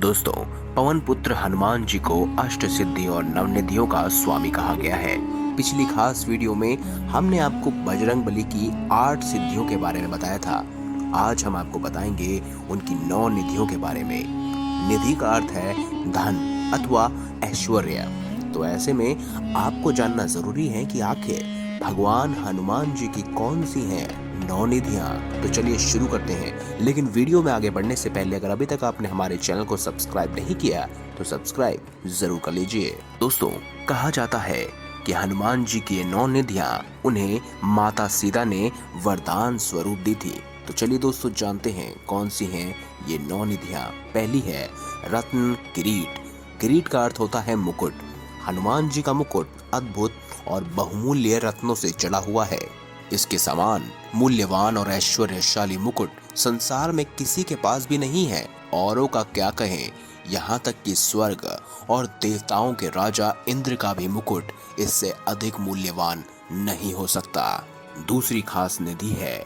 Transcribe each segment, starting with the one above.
दोस्तों, पवन पुत्र हनुमान जी को अष्ट सिद्धि और नवनिधियों का स्वामी कहा गया है। पिछली खास वीडियो में हमने आपको बजरंग बली की 8 सिद्धियों के बारे में बताया था। आज हम आपको बताएंगे उनकी 9 निधियों के बारे में। निधि का अर्थ है धन अथवा ऐश्वर्य। तो ऐसे में आपको जानना जरूरी है कि आखिर भगवान हनुमान जी की कौन सी हैं 9 निधियां। तो चलिए शुरू करते हैं। लेकिन वीडियो में आगे बढ़ने से पहले अगर अभी तक आपने हमारे चैनल को सब्सक्राइब नहीं किया तो सब्सक्राइब जरूर कर लीजिए। दोस्तों, कहा जाता है कि हनुमान जी की ये 9 निधियां उन्हें माता सीता ने वरदान स्वरूप दी थी। तो चलिए दोस्तों जानते हैं कौन सी हैं ये 9 निधियां। पहली है रत्न किरीट। किरीट का अर्थ होता है मुकुट। हनुमान जी का मुकुट अद्भुत और बहुमूल्य रत्नों से जड़ा हुआ है। इसके समान मूल्यवान और ऐश्वर्यशाली मुकुट संसार में किसी के पास भी नहीं है। औरों का क्या कहें, यहाँ तक कि स्वर्ग और देवताओं के राजा इंद्र का भी मुकुट इससे अधिक मूल्यवान नहीं हो सकता। दूसरी खास निधि है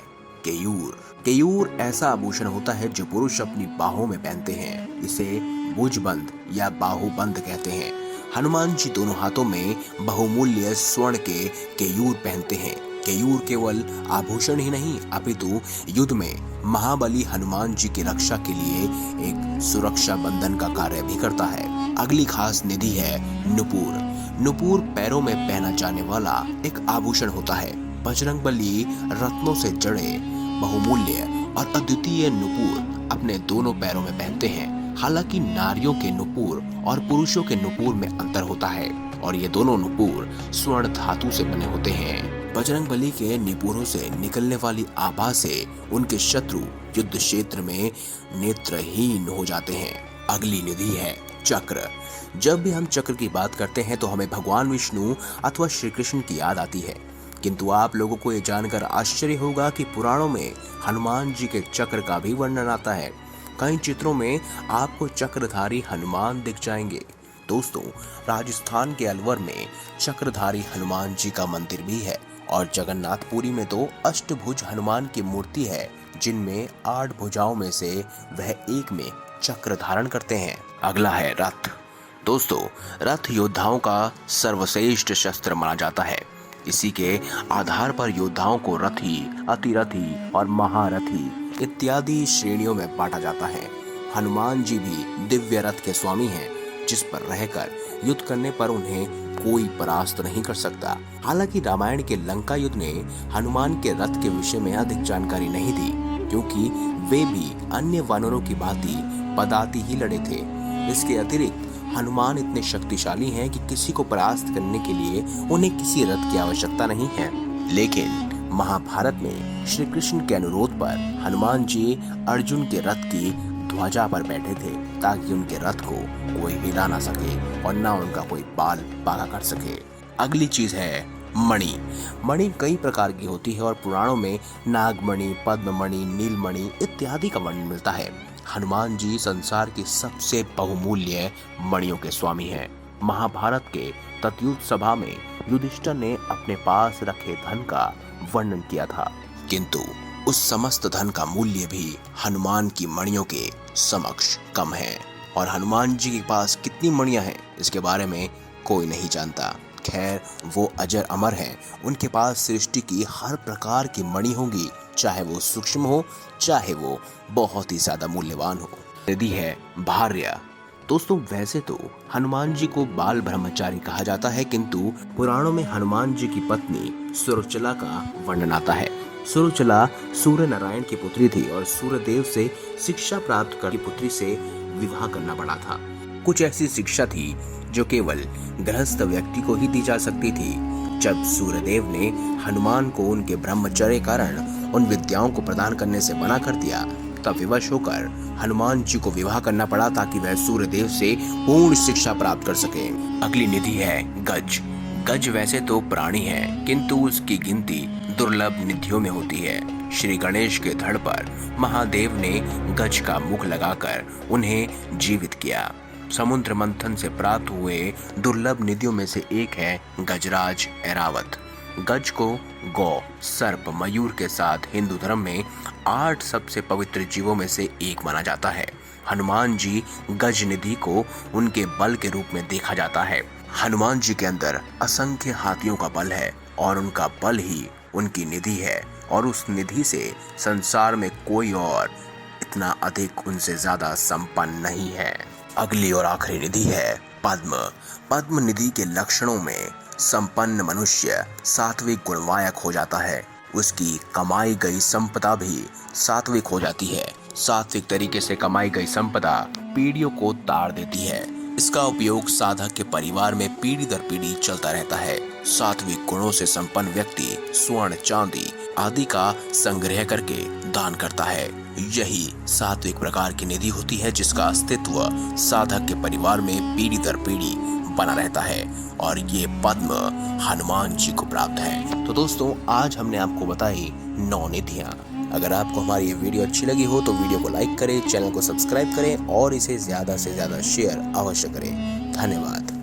केयूर। केयूर ऐसा आभूषण होता है जो पुरुष अपनी बाहों में पहनते हैं। इसे भुजबंद या बाहुबंद कहते हैं। हनुमान जी दोनों हाथों में बहुमूल्य स्वर्ण के केयूर पहनते हैं। केयूर केवल आभूषण ही नहीं अपितु युद्ध में महाबली हनुमान जी की रक्षा के लिए एक सुरक्षा बंधन का कार्य भी करता है। अगली खास निधि है नुपुर। नुपुर पैरों में पहना जाने वाला एक आभूषण होता है। बजरंग बली रत्नों से जड़े बहुमूल्य और अद्वितीय नुपुर अपने दोनों पैरों में पहनते हैं। हालांकि नारियों के नुपुर और पुरुषों के नुपुर में अंतर होता है और ये दोनों नुपुर स्वर्ण धातु से बने होते हैं। बजरंग बली के नुपुरों से निकलने वाली आभा से उनके शत्रु युद्ध क्षेत्र में नेत्रहीन हो जाते हैं। अगली निधि है चक्र। जब भी हम चक्र की बात करते हैं तो हमें भगवान विष्णु अथवा श्री कृष्ण की याद आती है। किंतु आप लोगों को ये जानकर आश्चर्य होगा कि पुराणों में हनुमान जी के चक्र का भी वर्णन आता है। कई चित्रों में आपको चक्रधारी हनुमान दिख जाएंगे। दोस्तों, राजस्थान के अलवर में चक्रधारी हनुमान जी का मंदिर भी है और जगन्नाथपुरी में तो अष्टभुज हनुमान की मूर्ति है जिनमें 8 भुजाओं में से वह एक में चक्र धारण करते हैं। अगला है रथ। दोस्तों, रथ योद्धाओं का सर्वश्रेष्ठ शस्त्र माना जाता है। इसी के आधार पर योद्धाओं को रथी, अतिरथी और महारथी इत्यादि श्रेणियों में बांटा जाता है। हनुमान जी भी दिव्य रथ के स्वामी हैं जिस पर रहकर युद्ध करने पर उन्हें कोई परास्त नहीं कर सकता। हालांकि रामायण के लंका युद्ध ने हनुमान के रथ के विषय में अधिक जानकारी नहीं दी क्योंकि वे भी अन्य वानरों की भांति पदाति ही लड़े थे। इसके अतिरिक्त हनुमान इतने शक्तिशाली हैं कि किसी को परास्त करने के लिए उन्हें किसी रथ की आवश्यकता नहीं है। लेकिन महाभारत में श्री कृष्ण के अनुरोध पर हनुमान जी अर्जुन के रथ की ध्वजा पर बैठे थे ताकि उनके रथ को कोई हिला ना सके और ना उनका कोई बाल बांका कर सके। अगली चीज है मणि। मणि कई प्रकार की होती है और पुराणों में नागमणि, पद्ममणि, नीलमणि इत्यादि का वर्णन मिलता है। हनुमान जी संसार की सबसे बहुमूल्य मणियों के स्वामी हैं। महाभारत के तत्युत सभा में युधिष्ठिर ने अपने पास रखे धन का वर्णन किया था, किंतु उस समस्त धन का मूल्य भी हनुमान की मणियों के समक्ष कम है। और हनुमान जी के पास कितनी मणियां हैं इसके बारे में कोई नहीं जानता। खैर, वो अजर अमर हैं। उनके पास सृष्टि की हर प्रकार की मणि होंगी, चाहे वो सूक्ष्म हो चाहे वो बहुत ही ज्यादा मूल्यवान हो। निधि है भार्या। दोस्तों, वैसे तो हनुमान जी को बाल ब्रह्मचारी कहा जाता है किंतु पुराणों में हनुमान जी की पत्नी सुरुचला का वर्णन आता है। सुरुचला सूर्य नारायण की पुत्री थी और सूर्यदेव से शिक्षा प्राप्त कर पुत्री से विवाह करना पड़ा था। कुछ ऐसी शिक्षा थी जो केवल गृहस्थ व्यक्ति को ही दी जा सकती थी। जब सूर्यदेव ने हनुमान को उनके ब्रह्मचर्य कारण उन विद्याओं को प्रदान करने से मना कर दिया तब विवश होकर हनुमान जी को विवाह करना पड़ा ताकि वह सूर्यदेव से पूर्ण शिक्षा प्राप्त कर सके। अगली निधि है गज। गज वैसे तो प्राणी है किंतु उसकी गिनती दुर्लभ निधियों में होती है। श्री गणेश के धड़ पर महादेव ने गज का मुख लगाकर उन्हें जीवित किया। समुद्र मंथन से प्राप्त हुए दुर्लभ निधियों में से एक है गजराज ऐरावत। गज को गौ, सर्प, मयूर के साथ हिंदू धर्म में 8 सबसे पवित्र जीवों में से एक माना जाता है। हनुमान जी गज निधि को उनके बल के रूप में देखा जाता है। हनुमान जी के अंदर असंख्य हाथियों का बल है और उनका बल ही उनकी निधि है और उस निधि से संसार में कोई और इतना अधिक उनसे ज्यादा संपन्न नहीं है। अगली और आखिरी निधि है पद्म। पद्म निधि के लक्षणों में संपन्न मनुष्य सात्विक गुणवायक हो जाता है। उसकी कमाई गई संपदा भी सात्विक हो जाती है। सात्विक तरीके से कमाई गई संपदा पीढ़ियों को तार देती है। इसका उपयोग साधक के परिवार में पीढ़ी दर पीढ़ी चलता रहता है। सात्विक गुणों से संपन्न व्यक्ति स्वर्ण, चांदी आदि का संग्रह करके दान करता है। यही सात्विक प्रकार की निधि होती है जिसका अस्तित्व साधक के परिवार में पीढ़ी दर पीढ़ी बना रहता है और ये पद्म हनुमान जी को प्राप्त है। तो दोस्तों, आज हमने आपको बताई 9 निधियां। अगर आपको हमारी ये वीडियो अच्छी लगी हो तो वीडियो को लाइक करें, चैनल को सब्सक्राइब करें और इसे ज्यादा से ज्यादा शेयर अवश्य करें। धन्यवाद।